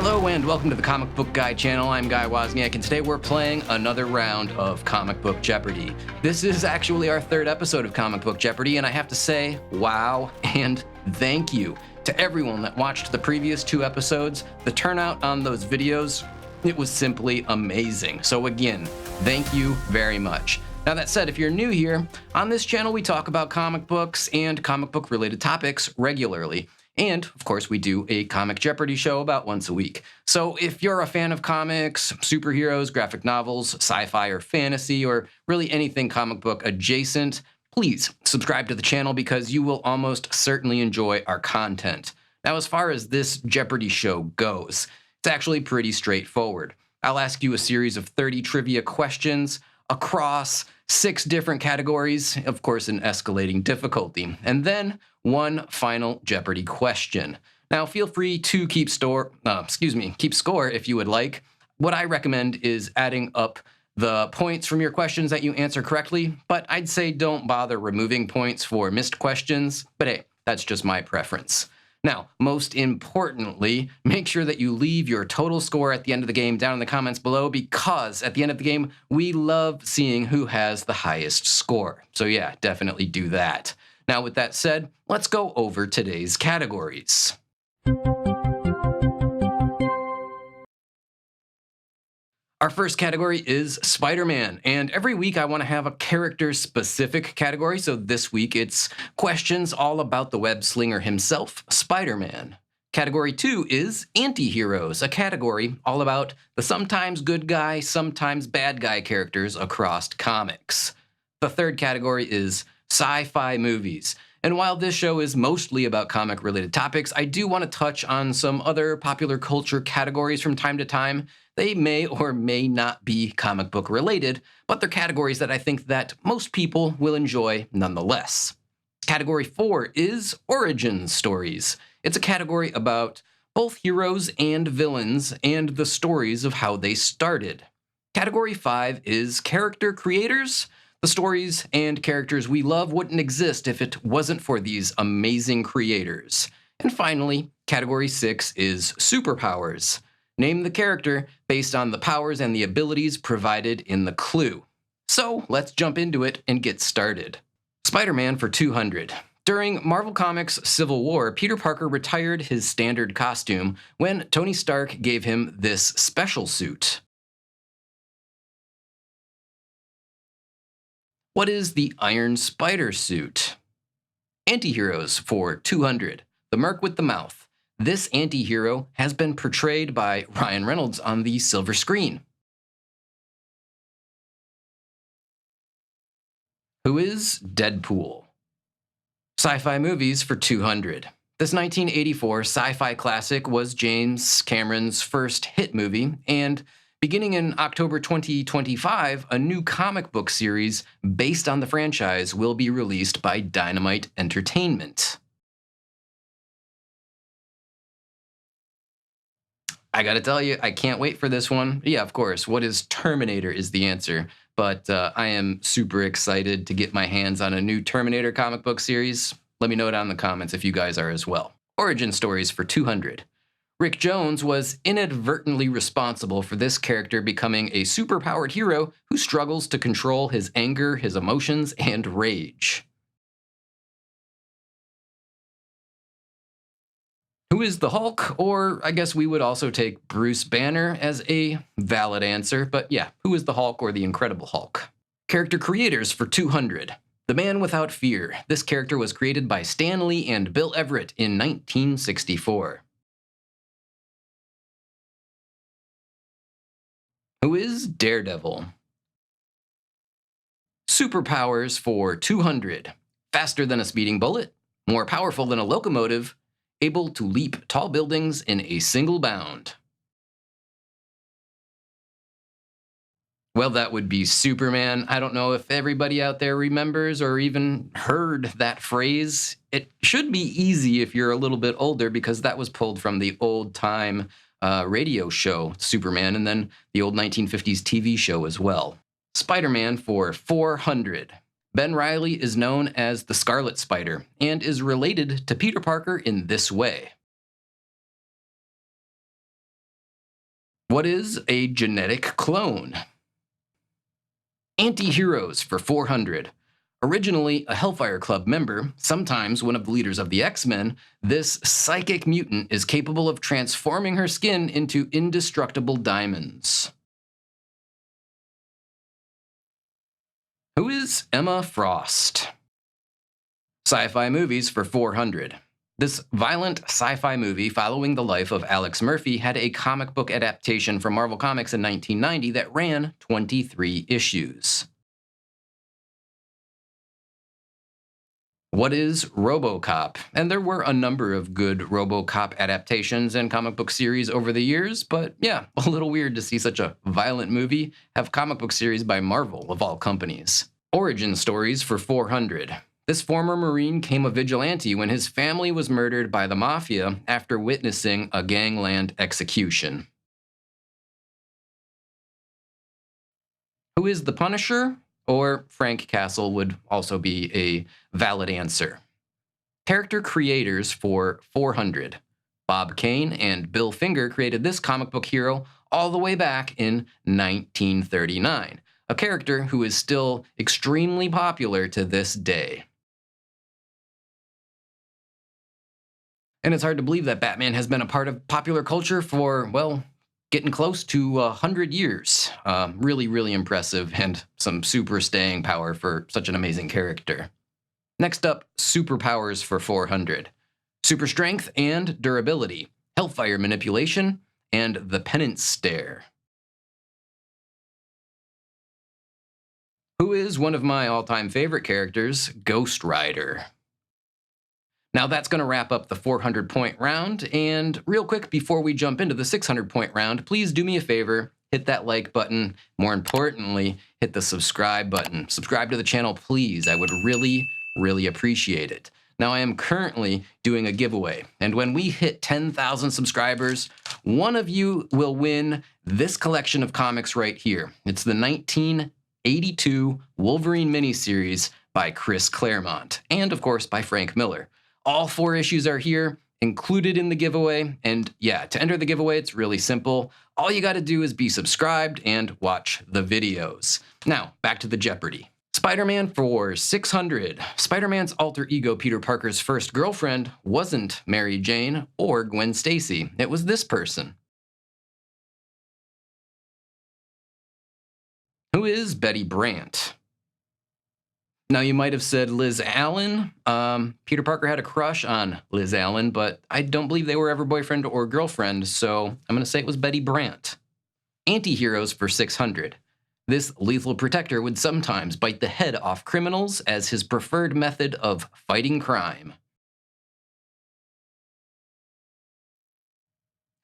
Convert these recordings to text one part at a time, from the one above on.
Hello and welcome to the Comic Book Guy channel. I'm Guy Wozniak, and today we're playing another round of Comic Book Jeopardy. This is actually our third episode of Comic Book Jeopardy, and I have to say, wow and thank you to everyone that watched the previous two episodes. The turnout on those videos, it was simply amazing. So again, thank you very much. Now that said, if you're new here, on this channel we talk about comic books and comic book related topics regularly. And, of course, we do a Comic Jeopardy show about once a week. So if you're a fan of comics, superheroes, graphic novels, sci-fi or fantasy, or really anything comic book adjacent, please subscribe to the channel because you will almost certainly enjoy our content. Now, as far as this Jeopardy show goes, it's actually pretty straightforward. I'll ask you a series of 30 trivia questions across 6 different categories, of course in escalating difficulty, and then one final Jeopardy question. Now feel free to keep score if you would like. What I recommend is adding up the points from your questions that you answer correctly, but I'd say don't bother removing points for missed questions, but hey, that's just my preference. Now, most importantly, make sure that you leave your total score at the end of the game down in the comments below, because at the end of the game, we love seeing who has the highest score. So yeah, definitely do that. Now, with that said, let's go over today's categories. Our first category is Spider-Man, and every week I want to have a character-specific category, so this week it's questions all about the web-slinger himself, Spider-Man. Category 2 is Anti-Heroes, a category all about the sometimes good guy, sometimes bad guy characters across comics. The third category is Sci-Fi Movies. And while this show is mostly about comic-related topics, I do want to touch on some other popular culture categories from time to time. They may or may not be comic book related, but they're categories that I think that most people will enjoy nonetheless. Category 4 is Origin Stories. It's a category about both heroes and villains and the stories of how they started. Category 5 is Character Creators. The stories and characters we love wouldn't exist if it wasn't for these amazing creators. And finally, Category 6 is Superpowers. Name the character based on the powers and the abilities provided in the clue. So let's jump into it and get started. Spider-Man for 200. During Marvel Comics' Civil War, Peter Parker retired his standard costume when Tony Stark gave him this special suit. What is the Iron Spider suit? Anti-Heroes for 200. The Merc with the Mouth. This anti-hero has been portrayed by Ryan Reynolds on the silver screen. Who is Deadpool? Sci-Fi Movies for 200. This 1984 sci-fi classic was James Cameron's first hit movie, and beginning in October 2025, a new comic book series based on the franchise will be released by Dynamite Entertainment. I gotta tell you, I can't wait for this one. Yeah, of course, what is Terminator is the answer, but I am super excited to get my hands on a new Terminator comic book series. Let me know down in the comments if you guys are as well. Origin Stories for 200. Rick Jones was inadvertently responsible for this character becoming a superpowered hero who struggles to control his anger, his emotions, and rage. Who is the Hulk? Or I guess we would also take Bruce Banner as a valid answer, but yeah, who is the Hulk or the Incredible Hulk? Character Creators for 200. The Man Without Fear. This character was created by Stan Lee and Bill Everett in 1964. Who is Daredevil? Superpowers for 200. Faster than a speeding bullet, more powerful than a locomotive, able to leap tall buildings in a single bound. Well, that would be Superman. I don't know if everybody out there remembers or even heard that phrase. It should be easy if you're a little bit older, because that was pulled from the old-time radio show, Superman, and then the old 1950s TV show as well. Spider-Man for 400. Ben Reilly is known as the Scarlet Spider and is related to Peter Parker in this way. What is a genetic clone? Anti-heroes for 400. Originally a Hellfire Club member, sometimes one of the leaders of the X-Men, this psychic mutant is capable of transforming her skin into indestructible diamonds. Who is Emma Frost? Sci-fi movies for 400. This violent sci-fi movie following the life of Alex Murphy had a comic book adaptation from Marvel Comics in 1990 that ran 23 issues. What is RoboCop? And there were a number of good RoboCop adaptations and comic book series over the years, but yeah, a little weird to see such a violent movie have comic book series by Marvel, of all companies. Origin stories for 400. This former Marine became a vigilante when his family was murdered by the Mafia after witnessing a gangland execution. Who is the Punisher? Or Frank Castle would also be a valid answer. Character creators for 400. Bob Kane and Bill Finger created this comic book hero all the way back in 1939, a character who is still extremely popular to this day. And it's hard to believe that Batman has been a part of popular culture for, well, getting close to 100 years. Really, really impressive and some super staying power for such an amazing character. Next up, superpowers for 400. Super strength and durability, hellfire manipulation, and the penance stare. Who is one of my all-time favorite characters, Ghost Rider? Now that's going to wrap up the 400-point round, and real quick before we jump into the 600-point round, please do me a favor, hit that like button, more importantly, hit the subscribe button. Subscribe to the channel, please. I would really, really appreciate it. Now I am currently doing a giveaway, and when we hit 10,000 subscribers, one of you will win this collection of comics right here. It's the 1982 Wolverine miniseries by Chris Claremont, and of course by Frank Miller. All 4 issues are here, included in the giveaway, and yeah, to enter the giveaway, it's really simple. All you gotta do is be subscribed and watch the videos. Now, back to the Jeopardy! Spider-Man for 600. Spider-Man's alter ego Peter Parker's first girlfriend wasn't Mary Jane or Gwen Stacy. It was this person. Who is Betty Brant? Now, you might have said Liz Allen. Peter Parker had a crush on Liz Allen, but I don't believe they were ever boyfriend or girlfriend, so I'm going to say it was Betty Brant. Anti-heroes for 600. This lethal protector would sometimes bite the head off criminals as his preferred method of fighting crime.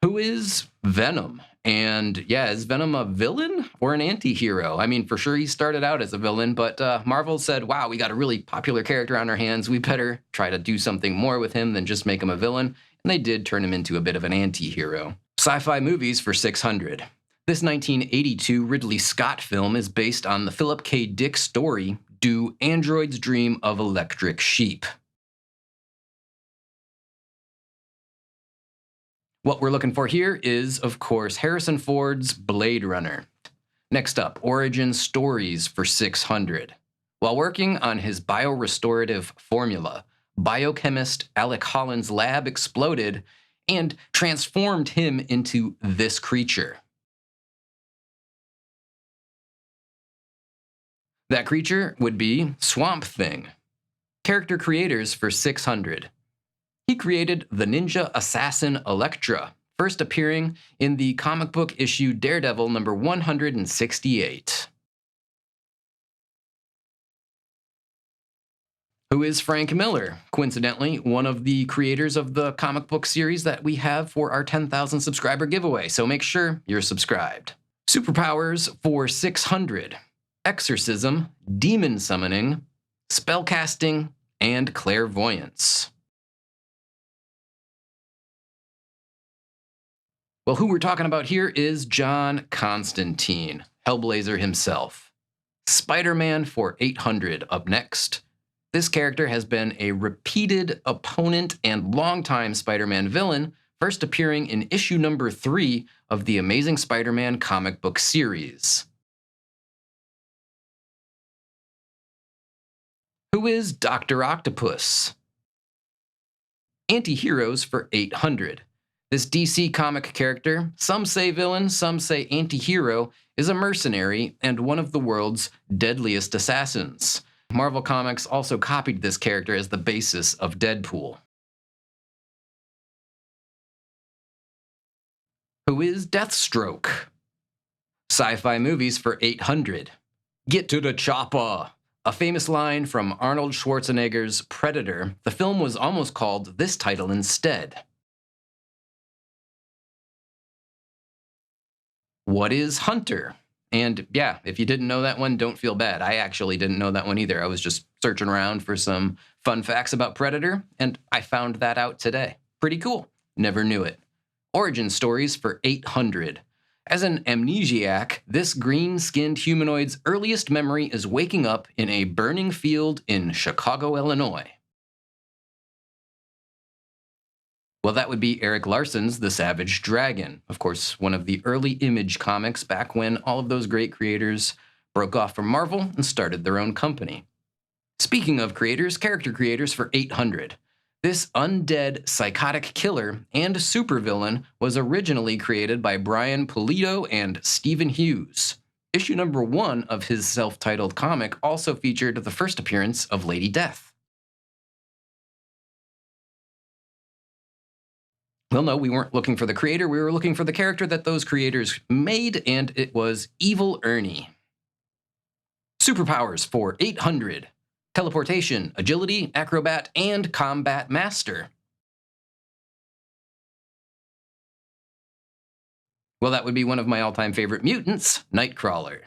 Who is Venom? And yeah, is Venom a villain or an anti-hero? I mean, for sure he started out as a villain, but Marvel said, wow, we got a really popular character on our hands. We better try to do something more with him than just make him a villain. And they did turn him into a bit of an anti-hero. Sci-fi movies for 600. This 1982 Ridley Scott film is based on the Philip K. Dick story, Do Androids Dream of Electric Sheep? What we're looking for here is, of course, Harrison Ford's Blade Runner. Next up, origin stories for 600. While working on his biorestorative formula, biochemist Alec Holland's lab exploded and transformed him into this creature. That creature would be Swamp Thing. Character creators for 600. He created the ninja assassin Elektra, first appearing in the comic book issue Daredevil number 168. Who is Frank Miller? Coincidentally, one of the creators of the comic book series that we have for our 10,000 subscriber giveaway, so make sure you're subscribed. Superpowers for 600. Exorcism, demon summoning, spellcasting, and clairvoyance. Well, who we're talking about here is John Constantine, Hellblazer himself. Spider-Man for 800 up next. This character has been a repeated opponent and longtime Spider-Man villain first appearing in issue number 3 of the Amazing Spider-Man comic book series. Who is Dr. Octopus? Anti-heroes for 800. This DC comic character, some say villain, some say anti-hero, is a mercenary and one of the world's deadliest assassins. Marvel Comics also copied this character as the basis of Deadpool. Who is Deathstroke? Sci-fi movies for 800. Get to the chopper! A famous line from Arnold Schwarzenegger's Predator, the film was almost called this title instead. What is Hunter? And yeah, if you didn't know that one, don't feel bad. I actually didn't know that one either. I was just searching around for some fun facts about Predator, and I found that out today. Pretty cool. Never knew it. Origin stories for 800. As an amnesiac, this green-skinned humanoid's earliest memory is waking up in a burning field in Chicago, Illinois. Well, that would be Eric Larson's The Savage Dragon. Of course, one of the early Image comics back when all of those great creators broke off from Marvel and started their own company. Speaking of creators, character creators for 800. This undead, psychotic killer and supervillain was originally created by Brian Pulido and Stephen Hughes. Issue number 1 of his self-titled comic also featured the first appearance of Lady Death. Well, no, we weren't looking for the creator. We were looking for the character that those creators made, and it was Evil Ernie. Superpowers for 800. Teleportation, agility, acrobat, and combat master. Well, that would be one of my all-time favorite mutants, Nightcrawler.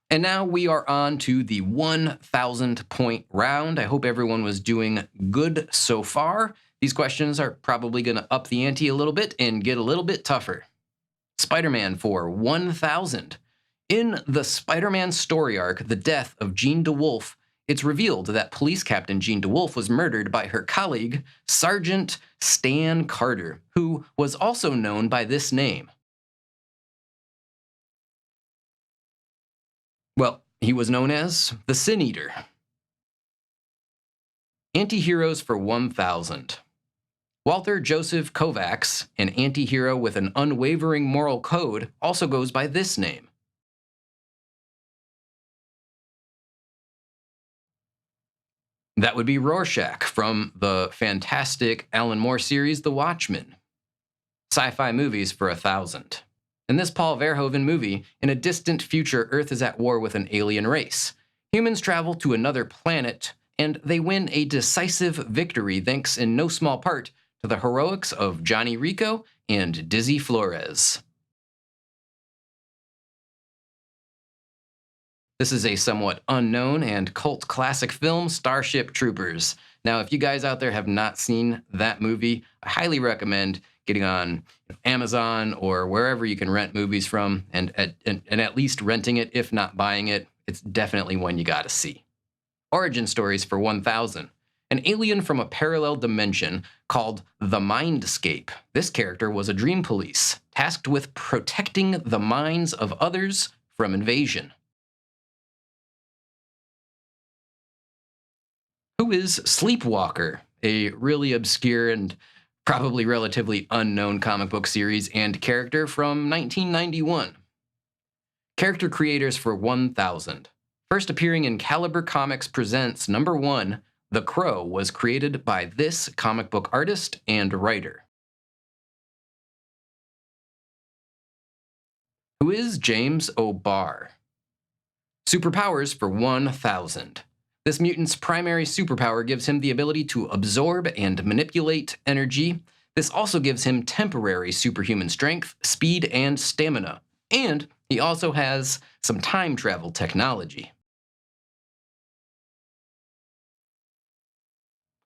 And now we are on to the 1,000 point round. I hope everyone was doing good so far. These questions are probably going to up the ante a little bit and get a little bit tougher. Spider-Man for 1,000. In the Spider-Man story arc, The Death of Jean DeWolf, it's revealed that Police Captain Jean DeWolf was murdered by her colleague, Sergeant Stan Carter, who was also known by this name. Well, he was known as the Sin Eater. Anti-heroes for 1,000. Walter Joseph Kovacs, an anti-hero with an unwavering moral code, also goes by this name. That would be Rorschach from the fantastic Alan Moore series, The Watchmen. Sci-fi movies for 1,000. In this Paul Verhoeven movie, in a distant future, Earth is at war with an alien race. Humans travel to another planet, and they win a decisive victory thanks in no small part to the heroics of Johnny Rico and Dizzy Flores. This is a somewhat unknown and cult classic film, Starship Troopers. Now, if you guys out there have not seen that movie, I highly recommend getting on Amazon or wherever you can rent movies from, and at least renting it, if not buying it. It's definitely one you gotta see. Origin stories for 1,000. An alien from a parallel dimension called the Mindscape. This character was a dream police, tasked with protecting the minds of others from invasion. Who is Sleepwalker? A really obscure and probably relatively unknown comic book series and character from 1991. Character creators for 1,000. First appearing in Caliber Comics Presents #1, The Crow was created by this comic book artist and writer. Who is James O'Barr? Superpowers for 1,000. This mutant's primary superpower gives him the ability to absorb and manipulate energy. This also gives him temporary superhuman strength, speed, and stamina. And he also has some time travel technology.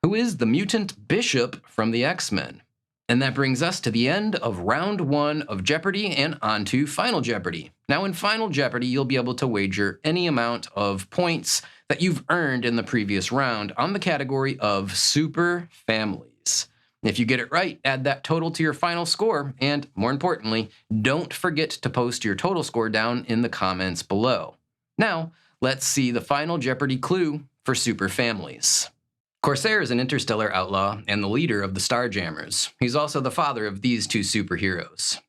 Who is the mutant Bishop from the X-Men? And that brings us to the end of round 1 of Jeopardy and on to Final Jeopardy. Now in Final Jeopardy, you'll be able to wager any amount of points that you've earned in the previous round on the category of super families. If you get it right, add that total to your final score, and more importantly, don't forget to post your total score down in the comments below. Now, let's see the final Jeopardy clue for super families. Corsair is an interstellar outlaw and the leader of the Starjammers. He's also the father of these two superheroes.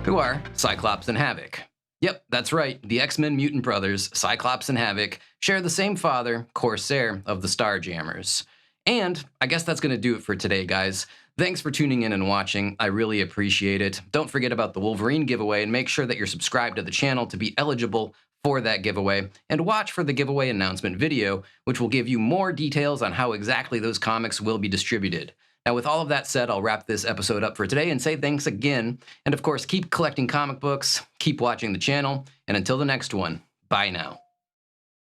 Who are Cyclops and Havoc. Yep, that's right, the X-Men mutant brothers, Cyclops and Havoc, share the same father, Corsair of the Starjammers. And I guess that's going to do it for today, guys. Thanks for tuning in and watching. I really appreciate it. Don't forget about the Wolverine giveaway and make sure that you're subscribed to the channel to be eligible for that giveaway. And watch for the giveaway announcement video, which will give you more details on how exactly those comics will be distributed. Now, with all of that said, I'll wrap this episode up for today and say thanks again. And of course, keep collecting comic books, keep watching the channel, and until the next one, bye now.